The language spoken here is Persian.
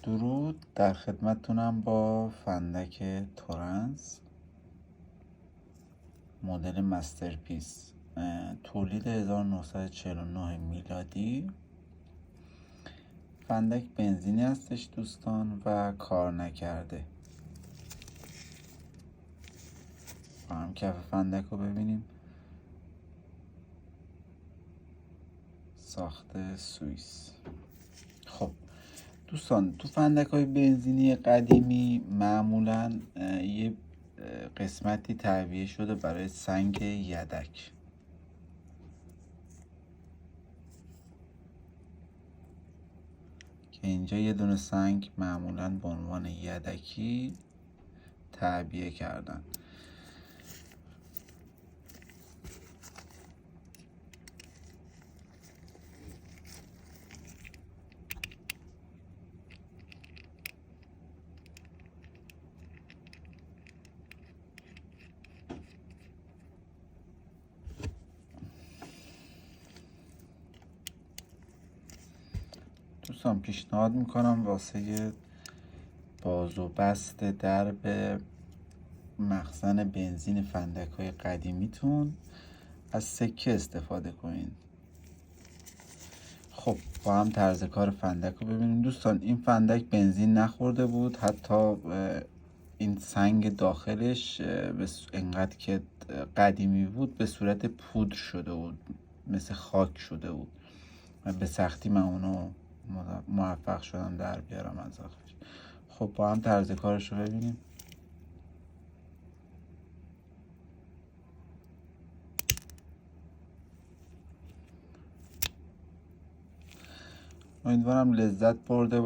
درود، در خدمتتونم با فندک تورنس مدل مسترپیس، تولید 1949 میلادی. فندک بنزینی هستش دوستان و کار نکرده. با هم کف فندک رو ببینیم. ساخت سوئیس. خب دوستان، تو فندک های بنزینی قدیمی معمولا یه قسمتی تعبیه شده برای سنگ یدک که اینجا یه دونه سنگ معمولا به عنوان یدکی تعبیه کردن. دوستان پیشنهاد میکنم واسه باز و بست درب مخزن بنزین فندک های قدیمیتون از سکه استفاده کنین. خب با هم طرز کار فندک رو ببینیم. دوستان این فندک بنزین نخورده بود، حتی این سنگ داخلش انقدر که قدیمی بود به صورت پودر شده بود، مثل خاک شده بود و به سختی من اونو موفق شدم در بیارم از آخرش. خب با هم طرز کارش رو ببینیم. امیدوارم لذت برده